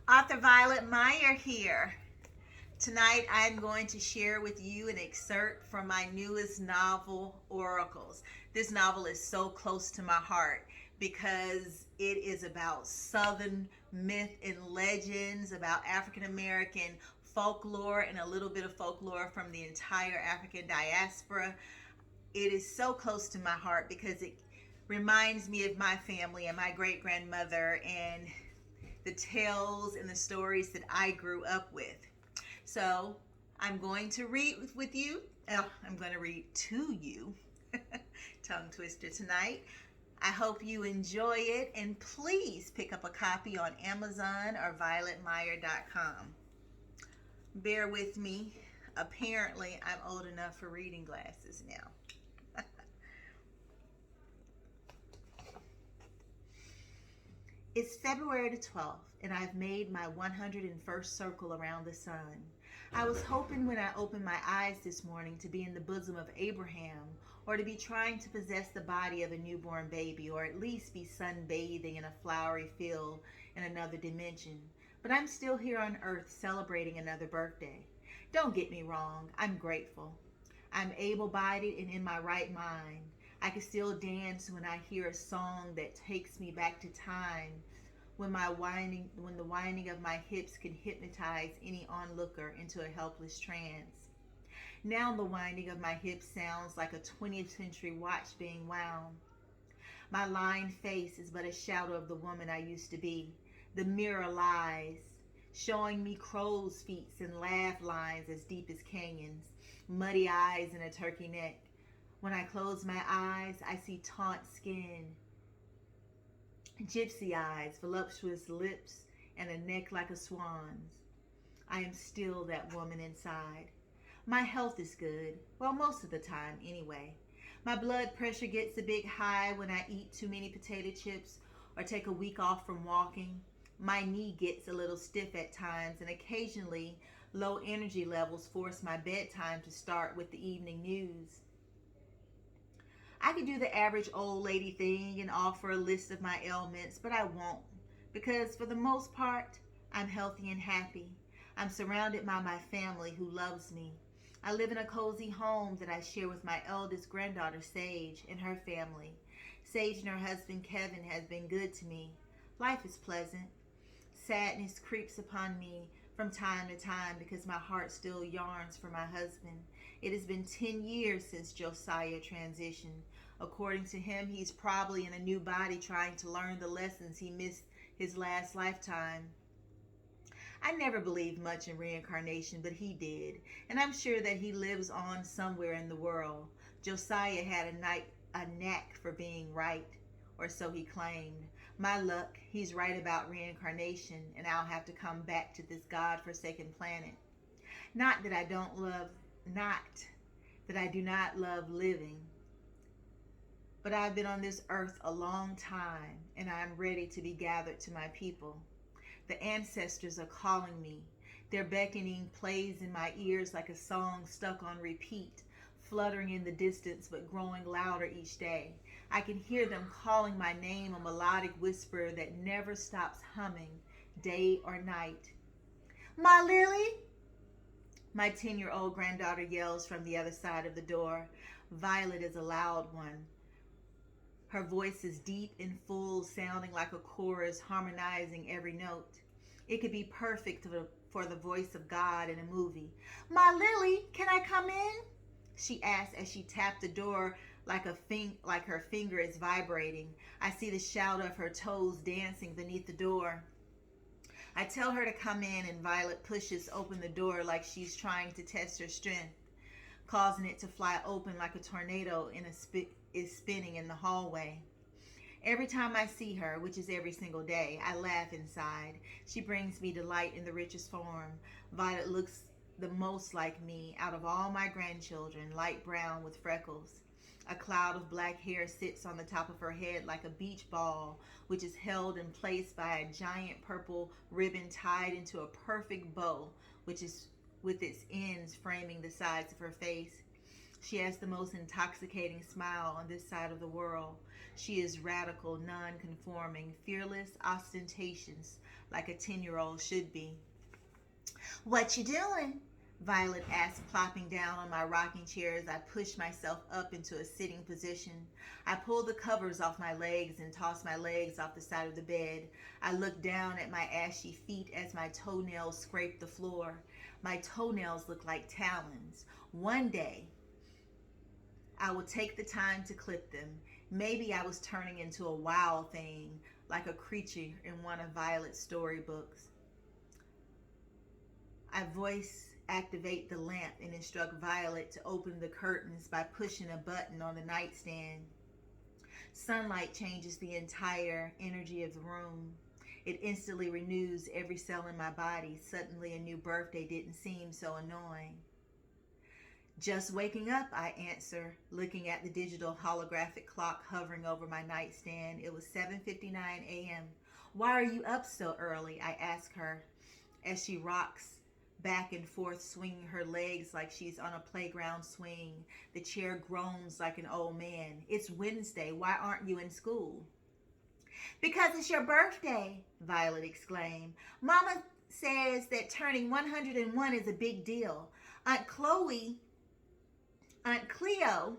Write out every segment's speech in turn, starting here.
Author Violet Meier here. Tonight I'm going to share with you an excerpt from my newest novel, Oracles. This novel is so close to my heart because it is about Southern myth and legends, about African American folklore, and a little bit of folklore from the entire African diaspora. It is so close to my heart because it reminds me of my family and my great grandmother and the tales and the stories that I grew up with. So I'm going to read with you. I'm going to read to you. Tongue twister tonight. I hope you enjoy it, and please pick up a copy on Amazon or violetmeyer.com. Bear with me. Apparently, I'm old enough for reading glasses now. It's February the 12th, and I've made my 101st circle around the sun. I was hoping when I opened my eyes this morning to be in the bosom of Abraham, or to be trying to possess the body of a newborn baby, or at least be sunbathing in a flowery field in another dimension. But I'm still here on earth celebrating another birthday. Don't get me wrong, I'm grateful. I'm able-bodied and in my right mind. I can still dance when I hear a song that takes me back to time when the winding of my hips can hypnotize any onlooker into a helpless trance. Now the winding of my hips sounds like a 20th century watch being wound. My lined face is but a shadow of the woman I used to be. The mirror lies, showing me crow's feet and laugh lines as deep as canyons, muddy eyes and a turkey neck. When I close my eyes, I see taunt skin, gypsy eyes, voluptuous lips, and a neck like a swan's. I am still that woman inside. My health is good, well, most of the time anyway. My blood pressure gets a bit high when I eat too many potato chips or take a week off from walking. My knee gets a little stiff at times, and occasionally low energy levels force my bedtime to start with the evening news. I could do the average old lady thing and offer a list of my ailments, but I won't, because for the most part, I'm healthy and happy. I'm surrounded by my family who loves me. I live in a cozy home that I share with my eldest granddaughter, Sage, and her family. Sage and her husband, Kevin, has been good to me. Life is pleasant. Sadness creeps upon me from time to time because my heart still yearns for my husband. It has been 10 years since Josiah transitioned. According to him, he's probably in a new body trying to learn the lessons he missed his last lifetime. I never believed much in reincarnation, but he did, and I'm sure that he lives on somewhere in the world. Josiah had a knack for being right, or so he claimed. My luck, he's right about reincarnation, and I'll have to come back to this God-forsaken planet. Not that I don't love, not that I do not love living, but I've been on this earth a long time, and I'm ready to be gathered to my people. The ancestors are calling me. Their beckoning plays in my ears like a song stuck on repeat, fluttering in the distance but growing louder each day. I can hear them calling my name, a melodic whisper that never stops humming, day or night. My Lily! My 10-year-old granddaughter yells from the other side of the door. Violet is a loud one. Her voice is deep and full, sounding like a chorus, harmonizing every note. It could be perfect for the voice of God in a movie. My Lily, can I come in? She asks as she tapped the door like her finger is vibrating. I see the shadow of her toes dancing beneath the door. I tell her to come in, and Violet pushes open the door like she's trying to test her strength, causing it to fly open like a tornado is spinning in the hallway. Every time I see her, which is every single day, I laugh inside. She brings me delight in the richest form. Violet looks the most like me out of all my grandchildren, light brown with freckles. A cloud of black hair sits on the top of her head like a beach ball, which is held in place by a giant purple ribbon tied into a perfect bow, which is with its ends framing the sides of her face. She has the most intoxicating smile on this side of the world. She is radical, non-conforming, fearless, ostentatious, like a 10-year-old should be. What you doing? Violet asked, plopping down on my rocking chair as I pushed myself up into a sitting position. I pulled the covers off my legs and tossed my legs off the side of the bed. I looked down at my ashy feet as my toenails scraped the floor. My toenails looked like talons. One day, I will take the time to clip them. Maybe I was turning into a wild thing, like a creature in one of Violet's storybooks. I voice activate the lamp and instruct Violet to open the curtains by pushing a button on the nightstand. Sunlight changes the entire energy of the room. It instantly renews every cell in my body. Suddenly a new birthday didn't seem so annoying. Just waking up, I answer, looking at the digital holographic clock hovering over my nightstand. It was 7:59 a.m. Why are you up so early? I ask her as she rocks back and forth, swinging her legs like she's on a playground swing. The chair groans like an old man. It's Wednesday. Why aren't you in school? Because it's your birthday, Violet exclaimed. Mama says that turning 101 is a big deal. Aunt Cleo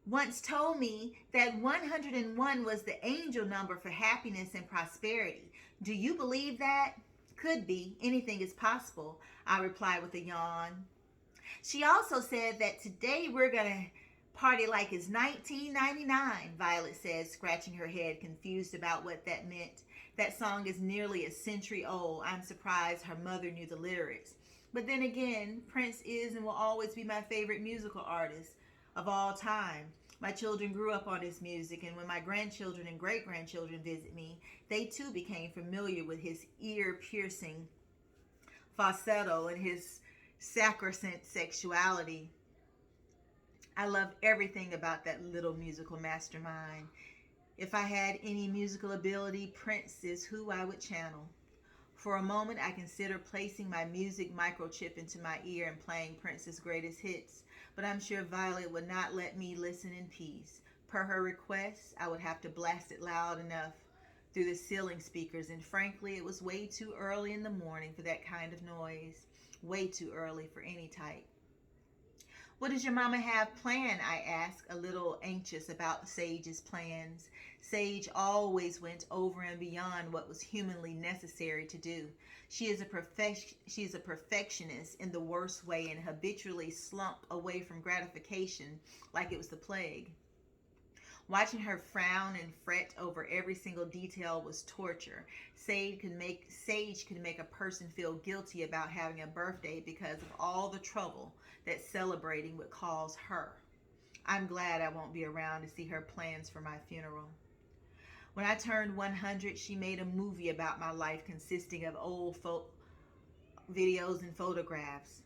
once told me that 101 was the angel number for happiness and prosperity. Do you believe that? Could be. Anything is possible, I replied with a yawn. She also said that today we're going to party like it's 1999, Violet said, scratching her head, confused about what that meant. That song is nearly a century old. I'm surprised her mother knew the lyrics. But then again, Prince is and will always be my favorite musical artist of all time. My children grew up on his music, and when my grandchildren and great-grandchildren visit me, they too became familiar with his ear-piercing falsetto and his sacrosanct sexuality. I love everything about that little musical mastermind. If I had any musical ability, Prince is who I would channel. For a moment, I considered placing my music microchip into my ear and playing Prince's greatest hits, but I'm sure Violet would not let me listen in peace. Per her request, I would have to blast it loud enough through the ceiling speakers, and frankly, it was way too early in the morning for that kind of noise. Way too early for any type. What does your mama have planned? I asked, a little anxious about Sage's plans. Sage always went over and beyond what was humanly necessary to do. She is a perfectionist in the worst way and habitually slumped away from gratification like it was the plague. Watching her frown and fret over every single detail was torture. Sage could make a person feel guilty about having a birthday because of all the trouble that celebrating would cause her. I'm glad I won't be around to see her plans for my funeral. When I turned 100, she made a movie about my life consisting of old videos and photographs.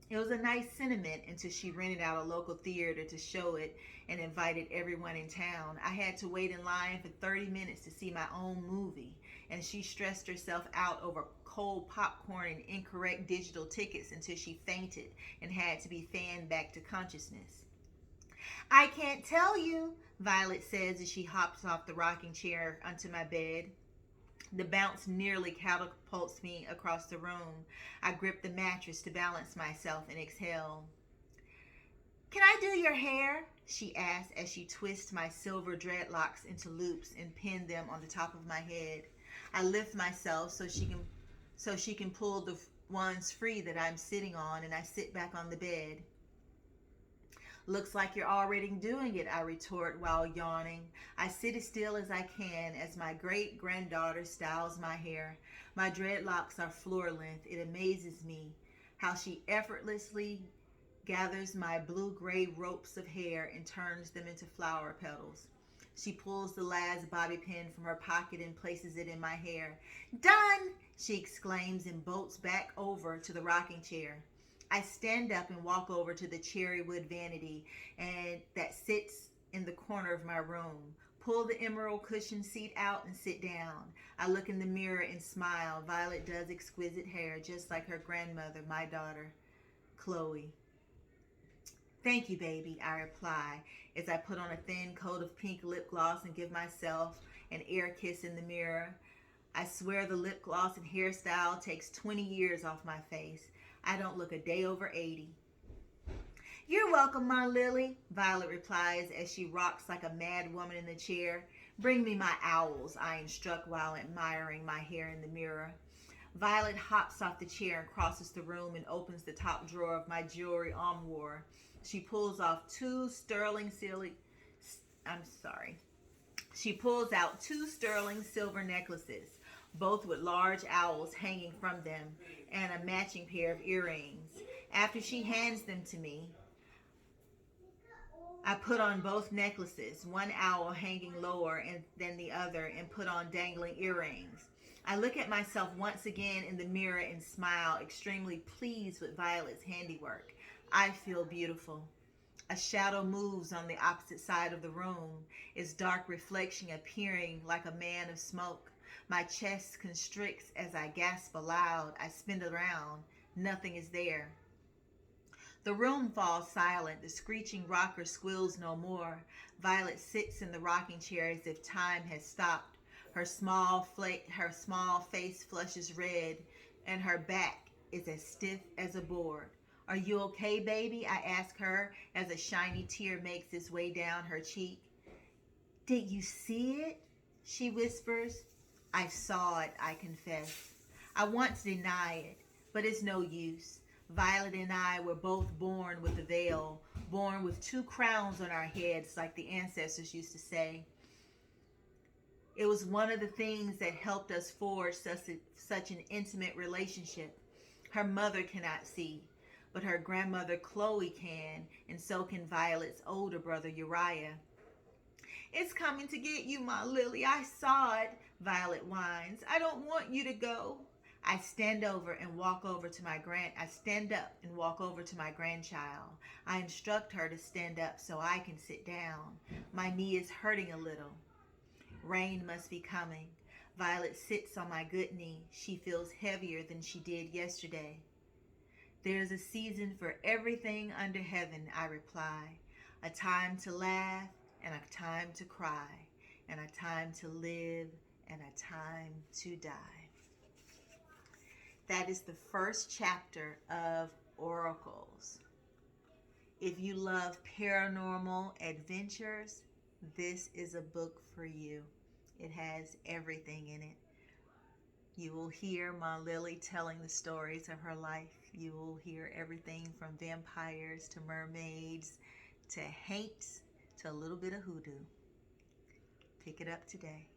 It was a nice sentiment until she rented out a local theater to show it and invited everyone in town. I had to wait in line for 30 minutes to see my own movie, and she stressed herself out over cold popcorn and incorrect digital tickets until she fainted and had to be fanned back to consciousness. I can't tell you, Violet says as she hops off the rocking chair onto my bed. The bounce nearly catapults me across the room. I grip the mattress to balance myself and exhale. Can I do your hair? She asks as she twists my silver dreadlocks into loops and pins them on the top of my head. I lift myself so she can pull the ones free that I'm sitting on, and I sit back on the bed. Looks like you're already doing it, I retort while yawning. I sit as still as I can as my great-granddaughter styles my hair. My dreadlocks are floor length. It amazes me how she effortlessly gathers my blue-gray ropes of hair and turns them into flower petals. She pulls the last bobby pin from her pocket and places it in my hair. Done! She exclaims and bolts back over to the rocking chair. I stand up and walk over to the cherry wood vanity and that sits in the corner of my room. Pull the emerald cushion seat out and sit down. I look in the mirror and smile. Violet does exquisite hair, just like her grandmother, my daughter, Chloe. Thank you, baby, I reply as I put on a thin coat of pink lip gloss and give myself an air kiss in the mirror. I swear the lip gloss and hairstyle takes 20 years off my face. I don't look a day over 80. You're welcome, my lily, Violet replies as she rocks like a mad woman in the chair. Bring me my owls, I instruct while admiring my hair in the mirror. Violet hops off the chair and crosses the room and opens the top drawer of my jewelry armoire. She pulls off two sterling silly. She pulls out two sterling silver necklaces, both with large owls hanging from them, and a matching pair of earrings. After she hands them to me, I put on both necklaces, one owl hanging lower than the other, and put on dangling earrings. I look at myself once again in the mirror and smile, extremely pleased with Violet's handiwork. I feel beautiful. A shadow moves on the opposite side of the room, its dark reflection appearing like a man of smoke. My chest constricts as I gasp aloud. I spin around. Nothing is there. The room falls silent. The screeching rocker squeals no more. Violet sits in the rocking chair as if time has stopped. Her small face flushes red, and her back is as stiff as a board. Are you okay, baby? I ask her as a shiny tear makes its way down her cheek. Did you see it? She whispers. I saw it, I confess. I want to deny it, but it's no use. Violet and I were both born with a veil, born with two crowns on our heads, like the ancestors used to say. It was one of the things that helped us forge such an intimate relationship. Her mother cannot see, but her grandmother Chloe can, and so can Violet's older brother Uriah. It's coming to get you, my lily. I saw it, Violet whines. I don't want you to go. I stand up and walk over to my grandchild. I instruct her to stand up so I can sit down. My knee is hurting a little. Rain must be coming. Violet sits on my good knee. She feels heavier than she did yesterday. There's a season for everything under heaven, I reply. A time to laugh and a time to cry, and a time to live and a time to die. That is the first chapter of Oracles. If you love paranormal adventures, this is a book for you. It has everything in it. You will hear my Lily telling the stories of her life. You will hear everything from vampires to mermaids to haints to a little bit of hoodoo. Pick it up today.